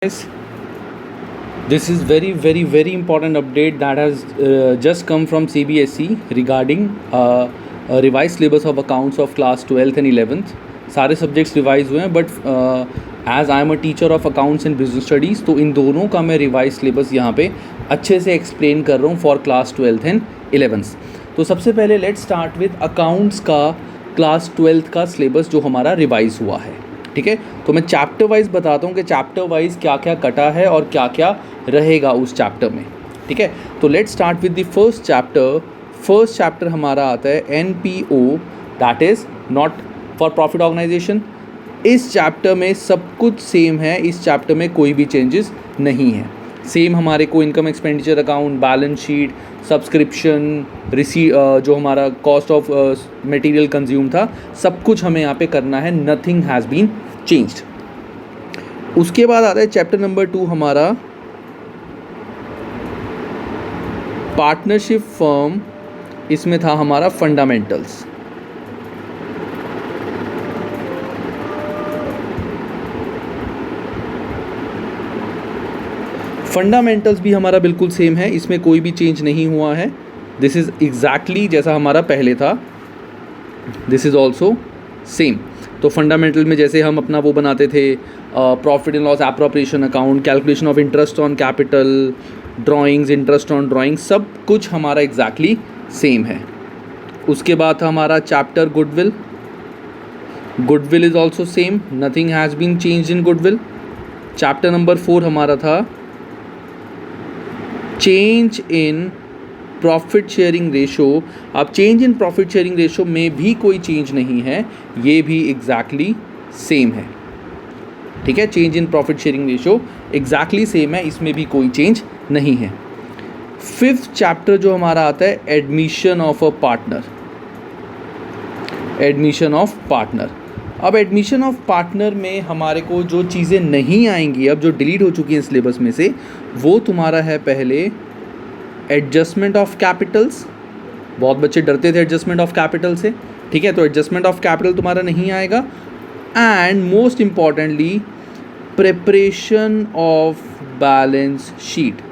Guys, this is very important update that has just come from CBSE regarding a revised syllabus of accounts of class 12th and 11th. सारे subjects revise हुए हैं but as I am a teacher of accounts and business studies तो इन दोनों का मैं revise syllabus यहाँ पे अच्छे से एक्सप्लेन कर रहा हूँ for class 12th and 11th। तो सबसे पहले लेट स्टार्ट विद अकाउंट्स का क्लास 12th का सिलेबस जो हमारा रिवाइज हुआ है। ठीक है, तो मैं चैप्टर वाइज बताता हूँ कि चैप्टर वाइज क्या क्या कटा है और क्या क्या रहेगा उस चैप्टर में। ठीक है, तो let start with the first chapter. First chapter हमारा आता है NPO, that is not for profit organisation. इस चैप्टर में सब कुछ सेम है, इस चैप्टर में कोई भी चेंजेस नहीं है। सेम हमारे को income expenditure account, balance sheet, subscription, जो हमारा कॉस्ट ऑफ मटेरियल कंज्यूम था, सब कुछ हमें यहाँ पे करना है। Nothing has been changed. उसके बाद आता है चैप्टर नंबर 2 हमारा पार्टनरशिप फर्म। इसमें था हमारा फंडामेंटल्स। फंडामेंटल्स भी हमारा बिल्कुल सेम है, इसमें कोई भी चेंज नहीं हुआ है। दिस इज़ एग्जैक्टली जैसा हमारा पहले था, दिस इज़ ऑल्सो सेम। तो फंडामेंटल में जैसे हम अपना वो बनाते थे profit and loss appropriation account, calculation of interest on capital, drawings, interest on drawing, सब कुछ हमारा एग्जैक्टली सेम है। उसके बाद था हमारा chapter goodwill. Goodwill is also same, nothing has been change in goodwill. Chapter number 4 हमारा था change in profit sharing ratio. अब change in profit sharing ratio में भी कोई चेंज नहीं है, ये भी एग्जैक्टली सेम है। ठीक है, change in profit sharing ratio exactly same है, इसमें भी कोई चेंज नहीं है। फिफ्थ चैप्टर जो हमारा आता है admission of a partner. Admission of partner. अब एडमिशन ऑफ पार्टनर में हमारे को जो चीज़ें नहीं आएंगी, अब जो डिलीट हो चुकी हैं सिलेबस में से, वो तुम्हारा है पहले एडजस्टमेंट ऑफ कैपिटल्स। बहुत बच्चे डरते थे एडजस्टमेंट ऑफ कैपिटल से। ठीक है, तो एडजस्टमेंट ऑफ कैपिटल तुम्हारा नहीं आएगा। And most importantly preparation of balance sheet.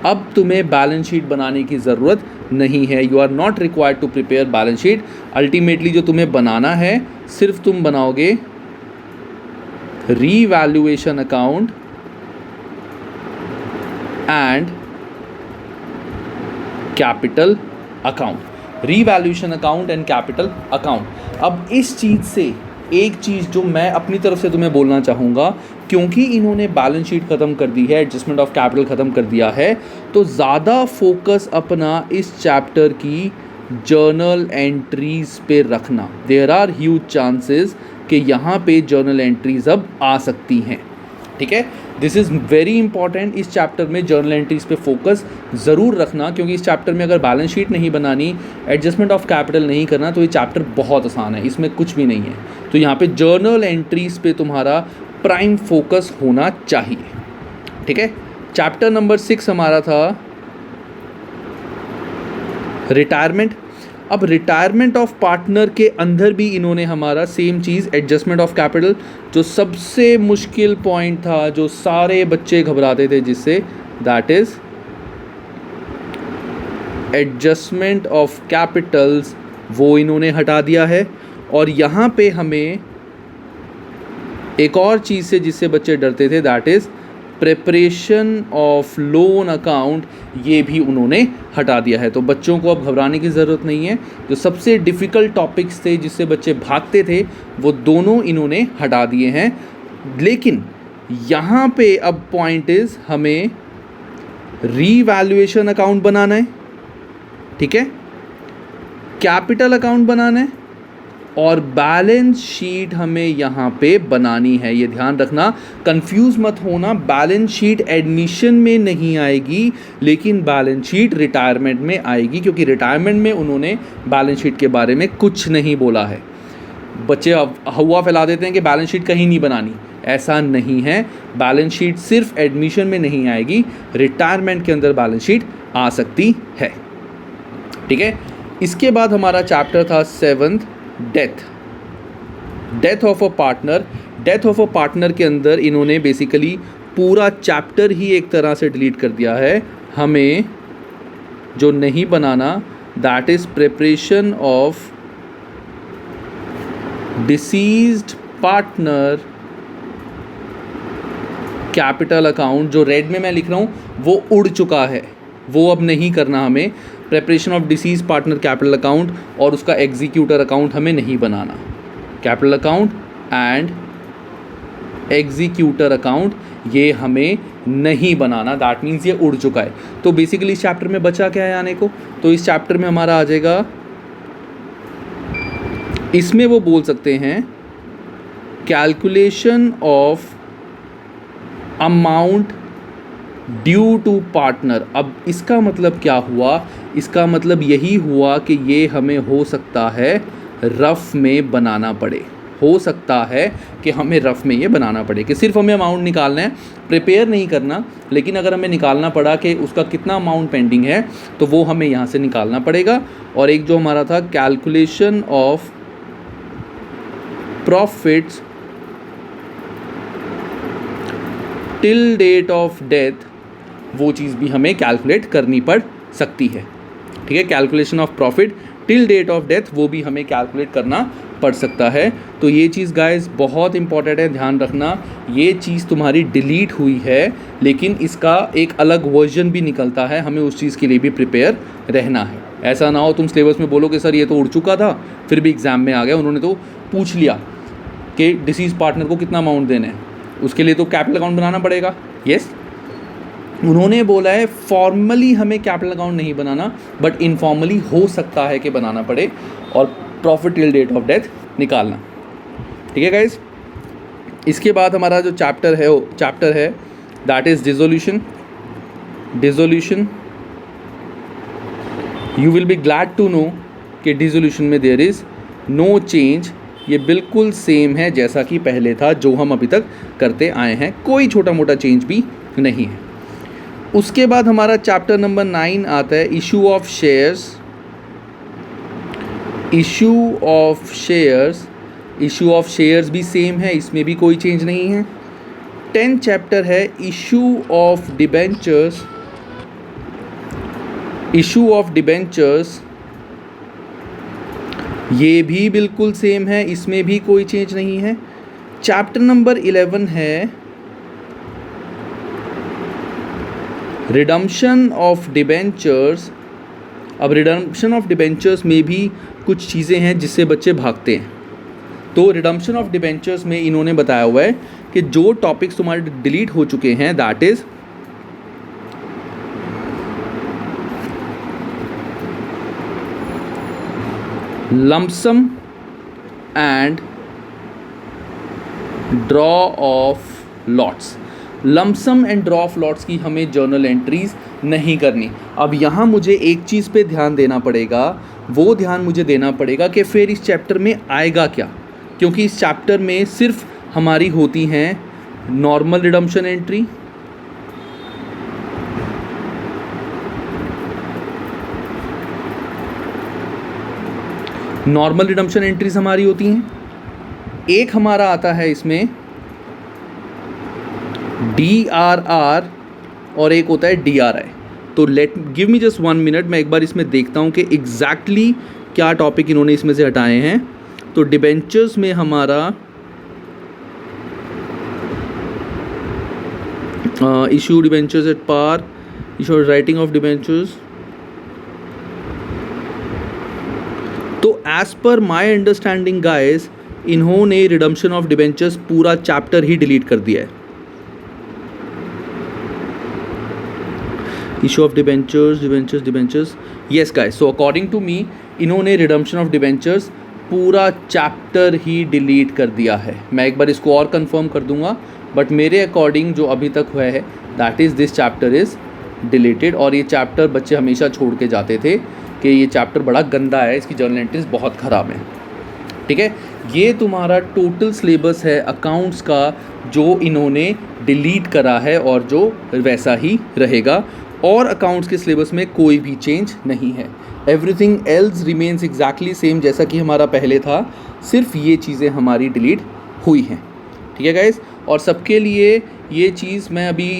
अब तुम्हें बैलेंस शीट बनाने की ज़रूरत नहीं है, you are not required to prepare balance sheet. Ultimately जो तुम्हें बनाना है, सिर्फ तुम बनाओगे revaluation account and capital account. Revaluation account and capital account. अब इस चीज़ से एक चीज़ जो मैं अपनी तरफ से तुम्हें बोलना चाहूँगा, क्योंकि इन्होंने बैलेंस शीट ख़त्म कर दी है, एडजस्टमेंट ऑफ कैपिटल ख़त्म कर दिया है, तो ज़्यादा फोकस अपना इस चैप्टर की जर्नल एंट्रीज़ पे रखना। देयर आर ह्यूज चांसेस कि यहाँ पे जर्नल एंट्रीज़ अब आ सकती हैं। ठीक है, दिस इज़ वेरी इंपॉर्टेंट। इस चैप्टर में जर्नल एंट्रीज़ पे फोकस ज़रूर रखना, क्योंकि इस चैप्टर में अगर बैलेंस शीट नहीं बनानी, एडजस्टमेंट ऑफ कैपिटल नहीं करना, तो ये चैप्टर बहुत आसान है, इसमें कुछ भी नहीं है। तो यहाँ पे जर्नल एंट्रीज़ पे तुम्हारा प्राइम फोकस होना चाहिए। ठीक है, चैप्टर नंबर 6 हमारा था रिटायरमेंट। अब रिटायरमेंट ऑफ पार्टनर के अंदर भी इन्होंने हमारा same cheese adjustment of capital, जो सबसे मुश्किल पॉइंट था, जो सारे बच्चे घबराते थे जिससे, that is adjustment of Capitals, वो इन्होंने हटा दिया है। और यहाँ पे हमें एक और चीज़ से जिससे बच्चे डरते थे, that is preparation of loan account, ये भी उन्होंने हटा दिया है। तो बच्चों को अब घबराने की ज़रूरत नहीं है। जो सबसे डिफ़िकल्ट टॉपिक्स थे जिससे बच्चे भागते थे, वो दोनों इन्होंने हटा दिए हैं। लेकिन यहाँ पे अब पॉइंट इज़ हमें रीवैल्यूएशन अकाउंट बनाना है। ठीक है, कैपिटल अकाउंट बनाना है और बैलेंस शीट हमें यहाँ पे बनानी है। ये ध्यान रखना, कंफ्यूज मत होना। बैलेंस शीट एडमिशन में नहीं आएगी, लेकिन बैलेंस शीट रिटायरमेंट में आएगी, क्योंकि रिटायरमेंट में उन्होंने बैलेंस शीट के बारे में कुछ नहीं बोला है। बच्चे हवा फैला देते हैं कि बैलेंस शीट कहीं नहीं बनानी, ऐसा नहीं है। बैलेंस शीट सिर्फ एडमिशन में नहीं आएगी, रिटायरमेंट के अंदर बैलेंस शीट आ सकती है। ठीक है, इसके बाद हमारा चैप्टर था 7th death. Death of a partner. Death of a partner के अंदर इन्होंने बेसिकली पूरा चैप्टर ही एक तरह से डिलीट कर दिया है। हमें जो नहीं बनाना that is preparation of deceased partner capital account. जो रेड में मैं लिख रहा हूँ वो उड़ चुका है, वो अब नहीं करना हमें। Preparation of deceased partner capital account और उसका एग्जीक्यूटर अकाउंट हमें नहीं बनाना। Capital account and executor account ये हमें नहीं बनाना, दैट मीन्स ये उड़ चुका है। तो बेसिकली इस चैप्टर में बचा क्या है आने को, तो इस चैप्टर में हमारा आ जाएगा, इसमें वो बोल सकते हैं calculation of amount due to partner. अब इसका मतलब क्या हुआ, इसका मतलब यही हुआ कि ये हमें हो सकता है रफ में बनाना पड़े, हो सकता है कि हमें रफ में ये बनाना पड़े कि सिर्फ हमें अमाउंट निकालना है, प्रिपेयर नहीं करना। लेकिन अगर हमें निकालना पड़ा कि उसका कितना अमाउंट पेंडिंग है तो वो हमें यहाँ से निकालना पड़ेगा। और एक जो हमारा था calculation of profits till date of death, वो चीज़ भी हमें कैलकुलेट करनी पड़ सकती है। ठीक है, calculation of profit till date of death वो भी हमें कैलकुलेट करना पड़ सकता है। तो ये चीज़ गाइस बहुत इंपॉर्टेंट है, ध्यान रखना। ये चीज़ तुम्हारी डिलीट हुई है लेकिन इसका एक अलग वर्जन भी निकलता है, हमें उस चीज़ के लिए भी प्रिपेयर रहना है। ऐसा ना हो तुम सिलेबस में बोलो कि सर ये तो उड़ चुका था, फिर भी एग्ज़ाम में आ गया, उन्होंने तो पूछ लिया कि डिसीज पार्टनर को कितना अमाउंट देना है, उसके लिए तो कैपिटल अकाउंट बनाना पड़ेगा। यस, उन्होंने बोला है फॉर्मली हमें कैपिटल अकाउंट नहीं बनाना, बट इनफॉर्मली हो सकता है कि बनाना पड़े और profit till date of death निकालना। ठीक है गाइज, इसके बाद हमारा जो चैप्टर है that is dissolution. You will be glad to know कि डिसोल्यूशन में देयर इज़ नो चेंज, ये बिल्कुल सेम है जैसा कि पहले था, जो हम अभी तक करते आए हैं, कोई छोटा मोटा चेंज भी नहीं है। उसके बाद हमारा चैप्टर नंबर 9 आता है issue of shares. Issue of shares भी सेम है, इसमें भी कोई चेंज नहीं है। 10 चैप्टर है इशू ऑफ डिबेंचर्स, ये भी बिल्कुल सेम है, इसमें भी कोई चेंज नहीं है। चैप्टर नंबर 11 है रिडम्पशन ऑफ डिबेंचर्स। अब रिडम्पशन ऑफ डिबेंचर्स में भी कुछ चीज़ें हैं जिससे बच्चे भागते हैं। तो रिडम्पशन ऑफ डिबेंचर्स में इन्होंने बताया हुआ है कि जो टॉपिक्स तुम्हारे डिलीट हो चुके हैं that is lump sum and draw of lots. Lump sum and draw of lots की हमें जर्नल एंट्रीज नहीं करनी। अब यहाँ मुझे एक चीज़ पे ध्यान देना पड़ेगा, वो ध्यान मुझे देना पड़ेगा कि फिर इस चैप्टर में आएगा क्या, क्योंकि इस चैप्टर में सिर्फ हमारी होती हैं normal redemption entry, normal redemption entries हमारी होती हैं। एक हमारा आता है इसमें DRR और एक होता है DRI। तो गिव मी जस्ट 1 मिनट, मैं एक बार इसमें देखता हूँ कि एग्जैक्टली क्या टॉपिक इन्होंने इसमें से हटाए हैं। तो डिबेंचर्स में हमारा issue debentures at par, issue writing off debentures. तो as per my understanding guys, इन्होंने रिडम्पशन ऑफ डिबेंचर्स पूरा चैप्टर ही डिलीट कर दिया है। Issue of debentures yes guys, so according to me इन्होंने रिडम्पशन ऑफ डिबेंचर्स पूरा चैप्टर ही डिलीट कर दिया है। मैं एक बार इसको और कंफर्म कर दूंगा, बट मेरे अकॉर्डिंग जो अभी तक हुआ है that is this chapter is deleted. और ये चैप्टर बच्चे हमेशा छोड़ के जाते थे कि ये चैप्टर बड़ा गंदा है, इसकी जर्नल एंट्रीज बहुत ख़राब है। ठीक है, ये तुम्हारा टोटल सिलेबस है अकाउंट्स का जो इन्होंने डिलीट करा है और जो वैसा ही रहेगा। और अकाउंट्स के सिलेबस में कोई भी चेंज नहीं है, everything else remains exactly same जैसा कि हमारा पहले था, सिर्फ ये चीज़ें हमारी डिलीट हुई हैं। ठीक है गाइस। और सबके लिए ये चीज़ मैं अभी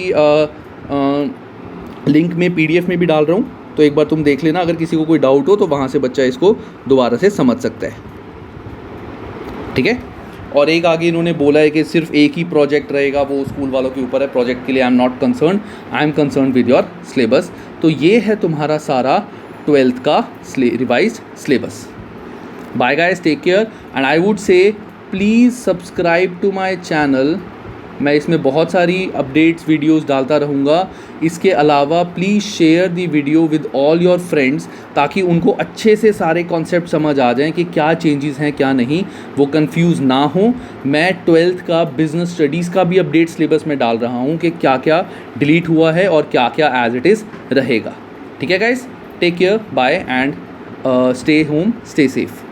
लिंक में PDF में भी डाल रहा हूँ, तो एक बार तुम देख लेना, अगर किसी को कोई डाउट हो तो वहाँ से बच्चा इसको दोबारा से समझ सकता है, ठीक है। और एक आगे इन्होंने बोला है कि सिर्फ एक ही प्रोजेक्ट रहेगा, वो स्कूल वालों के ऊपर है, प्रोजेक्ट के लिए I am not concern, I am concern with your syllabus. तो ये है तुम्हारा सारा 12th का revise syllabus. Bye guys, take care and I would say please subscribe to my channel. मैं इसमें बहुत सारी अपडेट्स वीडियोस डालता रहूँगा। इसके अलावा please share the video with all your friends, ताकि उनको अच्छे से सारे कॉन्सेप्ट समझ आ जाएं कि क्या चेंजेस हैं क्या नहीं, वो कंफ्यूज ना हो। मैं 12th का बिजनेस स्टडीज़ का भी अपडेट सिलेबस में डाल रहा हूँ कि क्या क्या डिलीट हुआ है और क्या क्या एज इट इज़ रहेगा। ठीक है guys, take care, bye and stay home, stay safe.